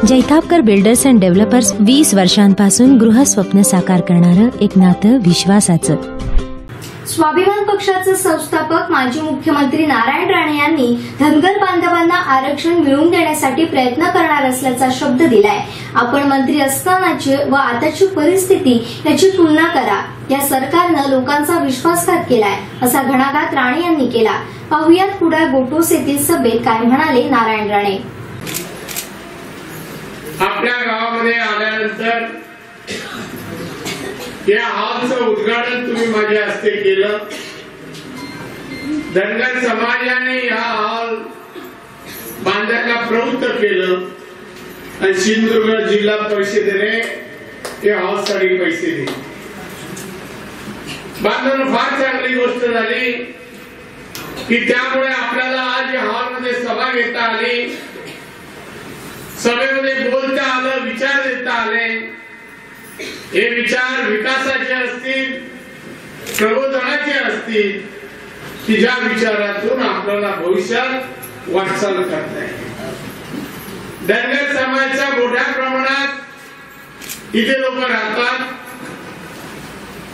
Jaitapkar builders and developers 20 वर्षांपासून गृहस्वप्न साकार करणारं एक नातं विश्वासाचं. स्वाभिमान पक्षाचे संस्थापक माजी मुख्यमंत्री नारायण राणे यांनी धनगर बांधवांना आरक्षण मिळवून देण्यासाठी प्रयत्न करणार असल्याचा शब्द दिलाय. आपण मंत्री असतानाची व आताची परिस्थिती याची तुलना करा. या सरकारनं लोकांचा विश्वासघात केलाय असा घणाघात राणे यांनी केला. पाहुयात कुडाळ गोटोस येथील सभेत काय म्हणाले नारायण राणे. आपल्या गावामध्ये आल्यानंतर या हॉलचं उद्घाटन तुम्ही माझ्या हस्ते केलं. धनगर समाजाने हा हॉल बांधायला प्रवृत्त केलं आणि सिंधुदुर्ग जिल्हा परिषदेने या हॉलसाठी पैसे दिले. बांधून फार चांगली गोष्ट झाली की त्यामुळे आपल्याला आज या हॉलमध्ये सभा घेता आली, सभेमध्ये बोलता आलं, विचार देता आले. हे विचार विकासाचे असतील, प्रबोधनाचे असतील की ज्या विचारातून आपल्याला भविष्यात वाटचाल करता येईल. धनगर समाजाच्या मोठ्या प्रमाणात इथे लोक राहतात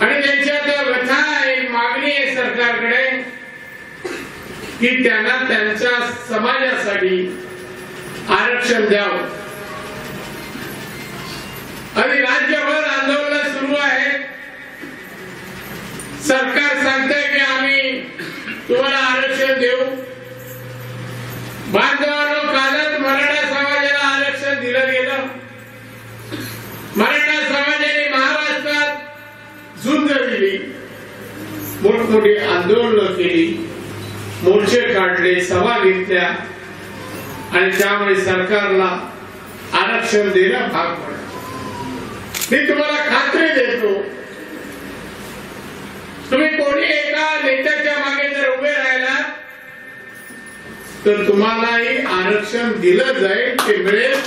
आणि त्यांच्या त्या व्यथा एक मागणी आहे सरकारकडे की त्यांना त्यांच्या समाजासाठी आरक्षण द्यावं. आणि राज्यभर आंदोलन सुरू आहे. सरकार सांगते की आम्ही तुम्हाला आरक्षण देऊ. बांधवांनो, कालच मराठा समाजाला आरक्षण दिलं गेलं. मराठा समाजाने महाराष्ट्रात झुंज दिली, मोठमोठी आंदोलनं केली, मोर्चे काढले, सभा घेतल्या आणि त्यामुळे सरकारला आरक्षण देणं भाग पडलं. मी तुम्हाला खात्री देतो, तुम्ही कोणी एका नेत्याच्या मागे जर उभे राहिला तर तुम्हालाही आरक्षण दिलं जाईल, ते मिळेल.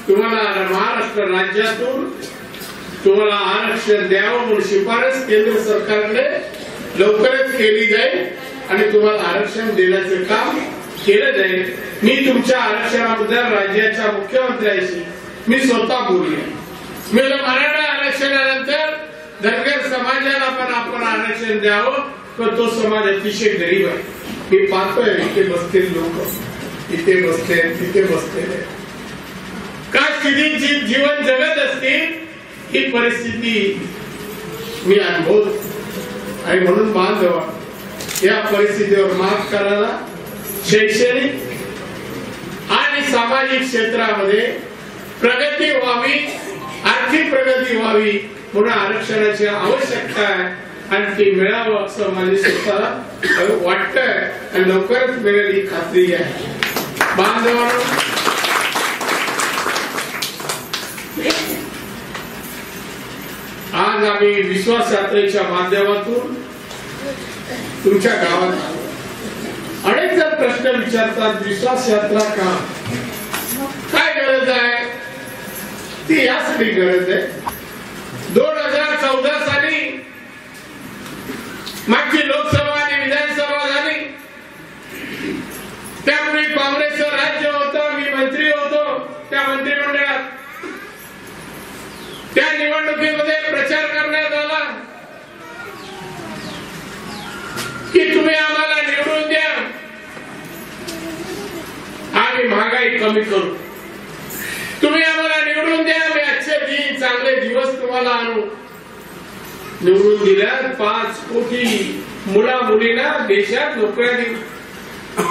तुम्हाला महाराष्ट्र राज्यातून तुम्हाला आरक्षण द्यावं म्हणून शिफारस केंद्र सरकारकडे लवकरच केली जाईल आणि तुम्हाला आरक्षण देण्याचं काम केलं जाईल. मी तुमच्या आरक्षणाबद्दल राज्याच्या मुख्यमंत्र्यांशी मी स्वतः बोलले. मी मराठा आरक्षणानंतर धनगर समाजाला पण आपण आरक्षण द्यावं, तर तो समाज अतिशय गरीब आहे. मी पाहतोय इथे बसतील लोक, इथे बसले, तिथे बसलेले, काय स्थितीची जीवन जगत असतील ही परिस्थिती मी अनुभवतो. आणि म्हणून बांधव या परिस्थितीवर मात करायला शैक्षणिक आणि सामाजिक क्षेत्रामध्ये प्रगती व्हावी, आर्थिक प्रगती व्हावी म्हणून आरक्षणाची आवश्यकता आहे आणि ती मिळावं असं माझे स्वतःला वाटतंय आणि लवकरच मिळेल ही खात्री आहे. बांधवांनो, आज आम्ही विश्वास यात्रेच्या माध्यमातून तुमच्या गावात आलो. अनेक जण प्रश्न विचारतात, विश्वास यात्रा का, काय गरज आहे? ती यासाठी गरज आहे, 2014 साली मागची लोकसभा आणि विधानसभा झाली. त्यापूर्वी काँग्रेसचं राज्य होतं, मी मंत्री होतो त्या मंत्रिमंडळात. त्या निवडणुकीमध्ये प्रचार करण्यात आला की तुम्ही आम्हाला निवडून द्या, आम्ही महागाई कमी करू. तुम्ही आम्हाला निवडून द्या, मी अच्छे दिन, चांगले दिवस तुम्हाला आणू. निवडून दिल्या 5 कोटी मुला मुलींना देशात नोकऱ्या दिल्या.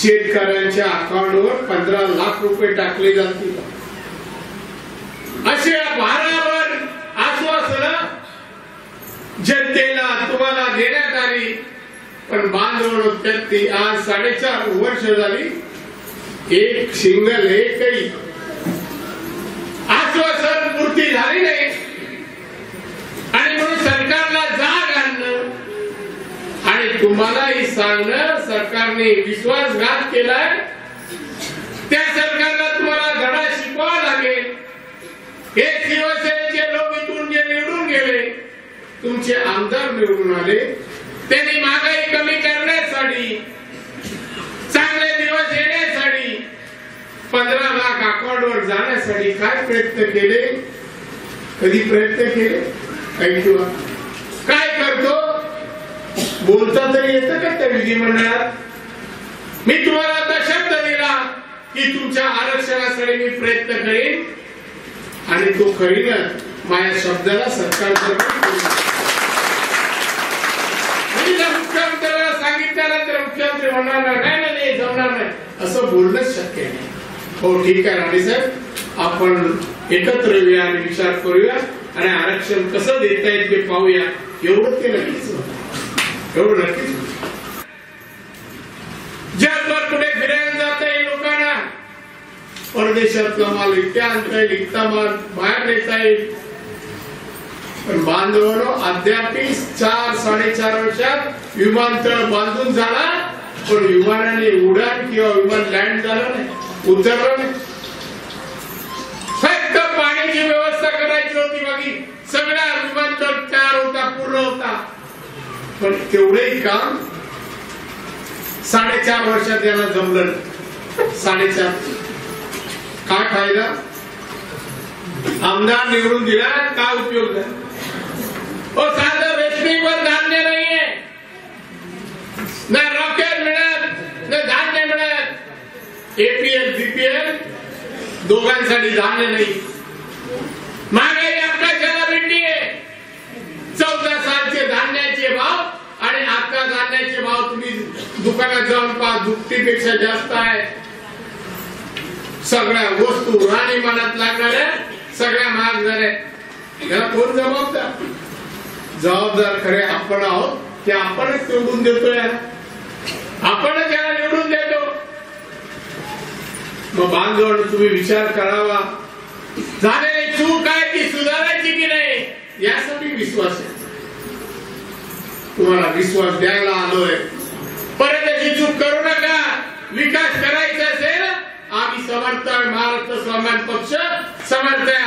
शेतकऱ्यांच्या अकाउंटवर 15 लाख रुपये टाकले जातील. असे भारावर आश्वासनं जनतेला तुम्हाला देण्यात आली. पण बांधव ती आज 4.5 वर्ष झाली, एक सिंगल एकही आश्वासन पूर्ती झाली नाही. आणि म्हणून सरकारला जाग आणणं आणि तुम्हालाही सांगणं, सरकारने विश्वासघात केलाय, त्या सरकारला तुम्हाला धडा शिकवावा लागेल. हे शिवसेनेचे लोक इथून जे निवडून गेले, तुमचे आमदार निवडून आले, त्यांनी महागाई कमी करण्यासाठी देण्यासाठी काय प्रयत्न केले, कधी प्रयत्न केले काही किंवा काय करतो, बोलता तरी येतं का त्या विधिमंडळात? मी तुम्हाला आता शब्द दिला की तुमच्या आरक्षणासाठी मी प्रयत्न करेन आणि तो करीनच. माझ्या शब्दाला सरकार मुख्यमंत्र्याला सांगितल्यानंतर मुख्यमंत्री म्हणणार नाही जमणार नाही असं बोलणंच शक्य नाही. हो ठीक आहे राणे साहेब, आपण एकत्र येऊया आणि विचार करूया आणि आरक्षण कसं देता येईल ते पाहूया. एवढं ते नक्कीच एवढं नक्कीच जगभर कुठे फिरायला जाता येईल लोकांना, परदेशातला माल इथे आणता येईल, इथला माल बाहेर नेता येईल. पण बांधवांनो अद्याप 4-4.5 वर्षात विमानतळ बांधून झाला पण विमानाने उडान किंवा विमान लँड झालं नाही, उतरलं नाही. फक्त पाण्याची व्यवस्था करायची होती, बाकी सगळा विमानतळ तयार होता, पूर्ण होता. पण तेवढंही काम 4.5 वर्षात याला जमलं. 4.5 काय फायदा? आमदार निवडून दिला, काय उपयोग झाला? साधं रेशनिंगवर धान्य नाहीये, ना रॉकेट मिळत ना धान्य मिळत. एपीएल बीपीएल दोघांसाठी धान्य नाही. महागाई आकाशाला भेटली आहे. 14 सालचे धान्याचे भाव आणि आता धान्याचे भाव तुम्ही दुकानात जाऊन पहा, दुपटीपेक्षा जास्त आहे. सगळ्या वस्तू राहणीमानात लागणाऱ्या सगळ्या महाग झाल्या. याला कोण जबाबदार? जबाबदार खरे आपण आहोत, ते आपणच निवडून देतोय, आपणच याला निवडून देतो. मग बांधवांनो तुम्ही विचार करावा, झालेली चूक आहे ती सुधारायची की नाही यासाठी विश्वास आहे. तुम्हाला विश्वास द्यायला आलोय. परत अशी चूक करू नका. विकास करायचा असेल आम्ही समर्थ आहे, महाराष्ट्र स्वाभिमान पक्ष समर्थ आहे.